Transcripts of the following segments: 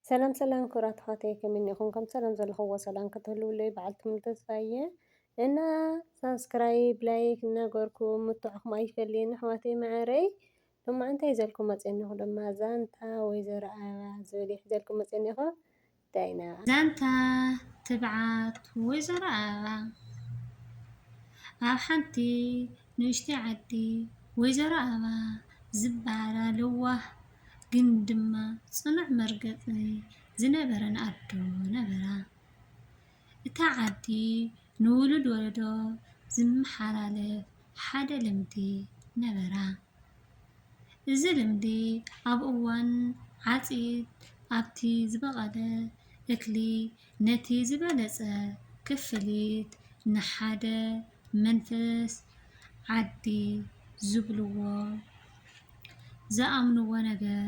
ሰላም ሰላም ክብራት ኣሕዋተይ ከመይ ኢኹም? ከም ሰላም ዘለኹዎ ሰላም ክትህልውለይ በዓልቲ ሙሉ ተስፋ እየ እና ሳብስክራይብ ላይክ እናገበርኩም ምትዕኹም ኣይፈልይን ኣሕዋተይ ማዕረይ ሎማዓንቲ ሒዘልኩም መፅአ እኒኹ ድማ ዛንታ ወይዘሮ ኣበባ ዝብል ሒዘልኩም መፅአ እኒኹ ዳይና ዛንታ ትብዓት ወይዘሮ ኣበባ ኣብ ሓንቲ ንእሽተይ ዓዲ ወይዘሮ ኣበባ ዝበሃላ ልዋህ ግን ድማ ጽኑዕ መርገፂ ዝነበረን ኣዶ ነበራ። እታ ዓዲ ንውሉድ ወለዶ ዝመሓላለፍ ሓደ ልምዲ ነበራ። እዚ ልምዲ ኣብ እዋን ዓፂድ ኣብቲ ዝበቐለ እክሊ ነቲ ዝበለፀ ክፍሊት ንሓደ መንፈስ ዓዲ ዝብልዎ ዝኣምንዎ ነገር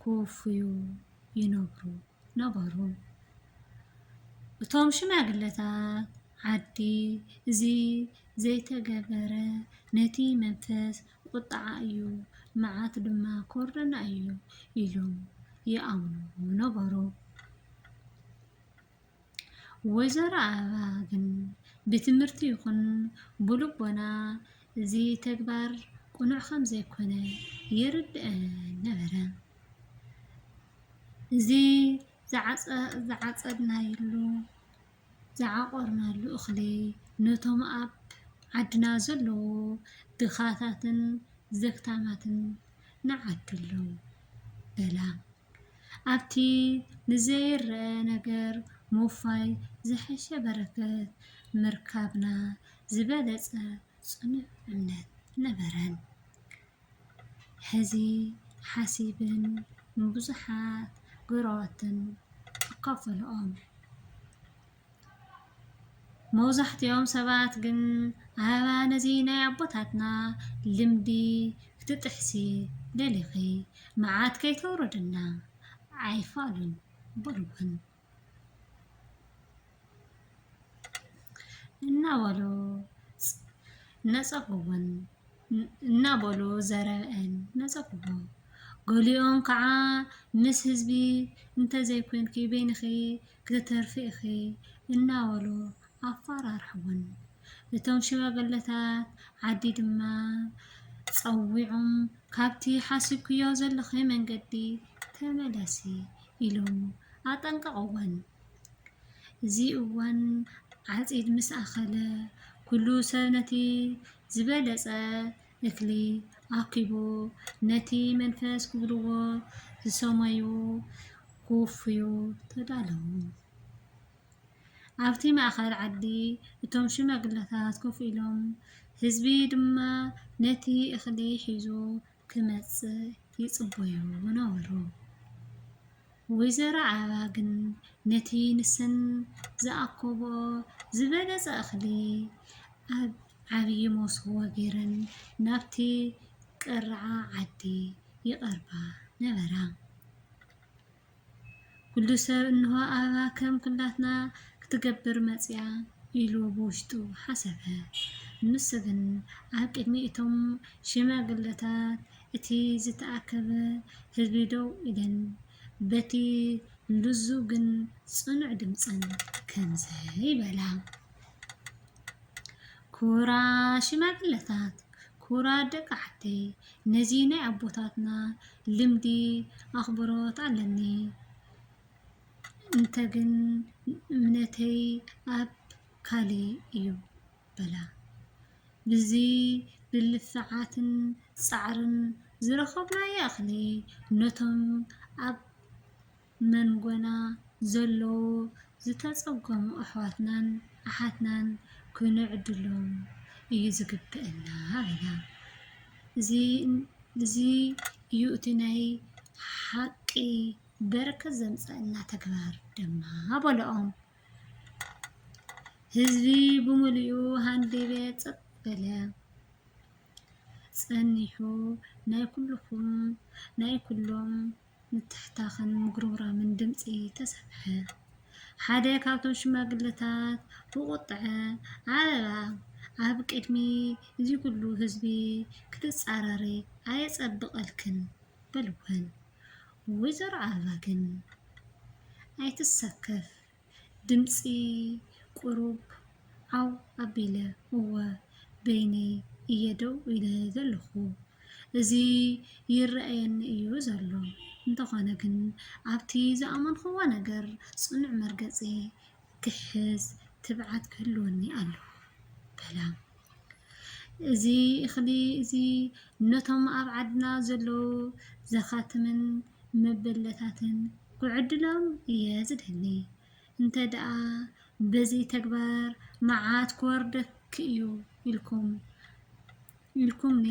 ክውፍዩ ይነብሩ ነበሩ። እቶም ሽማግለታት ዓዲ እዚ ዘይተገበረ ነቲ መንፈስ ቁጣዓ እዩ መዓት ድማ ኮርደና እዩ ኢሎም ይኣምኑ ነበሩ። ወይዘሮ ኣበባ ግን ብትምህርቲ ይኹን ብልቦና እዚ ተግባር ቁኑዕ ከም ዘይኮነ ይርድአን ነበረ። እዚ ዝዓፀድናሉ ዝዓቆርናሉ እኽሊ ነቶም ኣብ ዓድና ዘለዉ ድኻታትን ዘግታማትን ንዓድሎም በላ። ኣብቲ ንዘይርአ ነገር ምውፋይ ዝሐሸ በረከት ምርካብና ዝበለፀ ጽኑዕ እምነት ነበረን። ሕዚ ሓሲብን ብዙሓት ግሮትን ኣካፈሎኦም። መብዛሕትኦም ሰባት ግን ኣበባ ነዚ ናይ ኣቦታትና ልምዲ ክትጥሕሲ ደሊኺ መዓት ከይተውረደና ኣይፋሉን በልወን እናበሉ ዘረብአን ነፀጉቦ። ገሊኦም ከዓ ምስ ህዝቢ እንተዘይኮንኪ በይንኺ ክተተርፊ ኢኺ እናበሉ ኣፈራርሕወን። እቶም ሽማግለታት ዓዲ ድማ ፀዊዖም ካብቲ ሓሲብክዮ ዘለኺ መንገዲ ተመለሲ ኢሎም ኣጠንቀቕወን። እዚ እዋን ዓፂድ ምስ ኣኸለ ኩሉ ሰብ ነቲ ዝበለፀ እክሊ ኣኪቡ ነቲ መንፈስ ክብልዎ ዝሰመዩ ክውፍዩ ተዳለዉ። ኣብቲ ማእኸል ዓዲ እቶም ሽማግለታት ኮፍ ኢሎም ህዝቢ ድማ ነቲ እኽሊ ሒዙ ክመጽእ ይጽበዩ ነበሩ። ወይዘሮ ኣበባ ግን ነቲ ንሰን ዝኣከቦ ዝበለፀ እኽሊ ኣብ ዓብይ መሶብ ገይረን ናብቲ ቀረዓ ዓዲ ይቐርባ ነበራ። ኩሉ ሰብ እንሆ ኣበባ ከም ኩላትና ክትገብር መፅያ ኢሉ ብውሽጡ ሓሰበ። ንሱ ግን ኣብ ቅድሚ እቶም ሽማግለታት እቲ ዝተኣከበ ህዝቢ ደው ኢለን በቲ ልዙብ ግን ጽኑዕ ድምፀን ከምዚ ይበላ። ክቡራት ሽማግለታት፣ ክቡራት ደቂ ዓደይ፣ ነዚ ናይ ኣቦታትና ልምዲ ኣኽብሮት ኣለኒ። እንተግን እምነተይ ኣብ ካሊእ እዩ በላ። ብዚ ብልፍዓትን ፃዕርን ዝረኸብናዮ እኽሊ ነቶም ኣብ መንጎና ዘለዉ ዝተፀገሙ ኣሕዋትናን ኣሓትናን ክንዕድሎም እዩ ዝግብአና በላ። እዚ እዩ እቲ ናይ ሓቂ በረከት ዘምፀአና ተግባር ድማ በልዖም። ህዝቢ ብምልኡ ሃንደበ ጸጥ በለ። ጸኒሑ ናይ ኩሎም ምትሕታኽን ምጉርምራምን ድምፂ ተሰምዐ። ሓደ ካብቶም ሽማግለታት ብቁጥዐ ኣበባ ኣብ ቅድሚ እዚ ኩሉ ህዝቢ ክትፃረሪ ኣየፀብቐልክን በልወን። ወይዘሮ ኣበባ ግን ኣይትሰከፍ ድምፂ ቁሩብ ዓው ኣቢለ እወ በይነይ እየ ደው ኢለ ዘለኹ እዚ ይረኣየኒ እዩ ዘሎ እንተኾነ ግን ኣብቲ ዝኣመንኽዎ ነገር ጽኑዕ መርገጺ ክሕዝ ትብዓት ክህልወኒ ኣሎ በላ እዚ እኽሊ እዚ ነቶም ኣብ ዓድና ዘለዉ ዘኻትምን መበለታትን ክዕድሎም እየ ዝደሊ እንተ ደኣ በዚ ተግባር መዓት ክወርደክ እዩ ኢልኩምኒ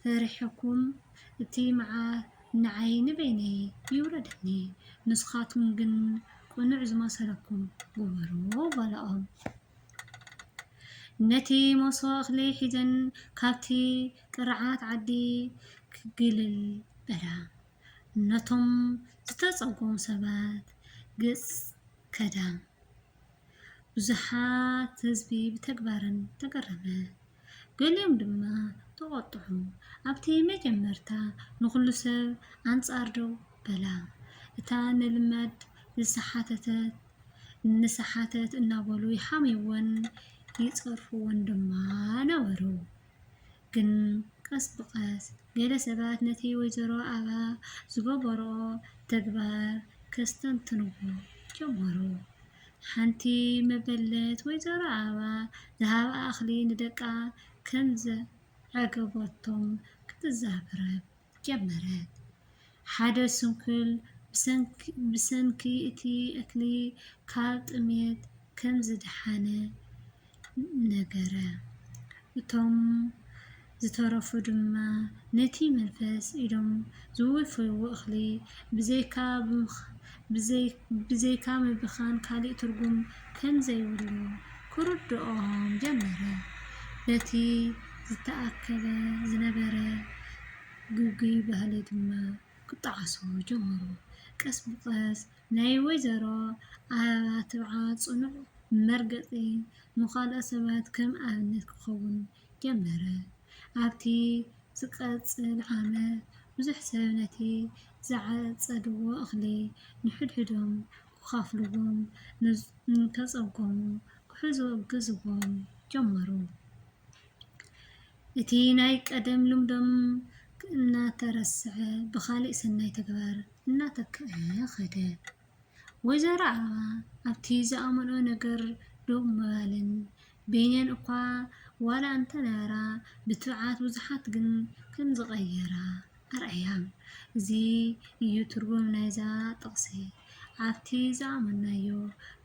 ፈሪሕኩም እቲ መዓት ንዓይ ንበይነይ ይውረደኒ ንስኻትኩም ግን ቁኑዕ ዝመሰለኩም ግበሩ በልኦም ነቲ መሶ እኽሊ ሒዘን ካብቲ ቅርዓት ዓዲ ክግልል በላ ነቶም ዝተጸጎሙ ሰባት ገጽ ከዳ ብዙሓት ህዝቢ ብተግባረን ተገረመ ገሊኦም ድማ ተቆጥሑ ኣብቲ መጀመርታ ንኹሉ ሰብ ኣንጻር ደው በላ እታ ንልመድ ንሰሓተት እናበሉ ይሓምይወን ይጸርፍወን ድማ ነበሩ ግን ቀስ ብቐስ ገለ ሰባት ነቲ ወይዘሮ ኣባ ዝገበርኦ ተግባር ከስተንትንዎ ጀመሩ ሓንቲ መበለት ወይዘሮ ኣባ ዝሃባ እኽሊ ንደቃ ከምዘዕገበቶም ክትዛረብ ጀመረት ሓደ ስንኩል ብሰንኪ እቲ እኽሊ ካብ ጥሜት ከም ዝደሓነ ነገረ እቶም ዝተረፉ ድማ ነቲ መንፈስ ኢዶም ዝወፈይዎ እኽሊ ብዘይካ ምብኻን ካልእ ትርጉም ከምዘይብሉ ክርድኦም ጀመረ በቲ ዝተኣከበ ዝነበረ ጉጉይ ባህሊ ድማ ክጠዓሱ ጀመሩ ቀስ ብቐስ ናይ ወይዘሮ ኣበባ ትብዓት ጽኑዕ መርገጺ ንኻልኦት ሰባት ከም ኣብነት ክኸውን ጀመረ ኣብቲ ዝቐጽል ዓመት ብዙሕ ሰብ ነቲ ዝዓጸድዎ እኽሊ ንሓድሕዶም ክኻፍልዎም እንተጸገሙ ክሕግዝዎም ጀመሩ እቲ ናይ ቀደም ልምዶም እናተረስዐ ብኻልእ ሰናይ ተግባር እናተክአ ኸደ ወይዘሮ ኣበባ ኣብቲ ዝኣመንኦ ነገር ደው ምባልን በይነን እኳ ዋላ እንተነበራ ብትብዓት ብዙሓት ግን ከም ዝቐየራ ኣርኣያ እዚ እዩ ትርጉም ናይዛ ጥቕሲ ኣብቲ ዝኣመናዮ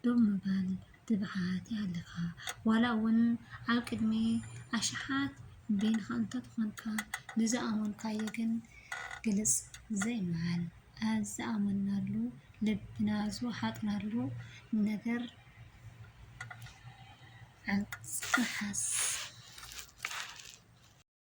ደው ምባል ትብዓት ይሃልኻ ዋላ እውን ኣብ ቅድሚ ኣሽሓት በይንኻ እንተትኾንካ ንዝኣመንካዮ ግን ግልጽ ዘይምባል ኣብ ዝኣመናሉ ልብና ዝወሓጥናሉ ነገር ዓንቅጽ ንሓስ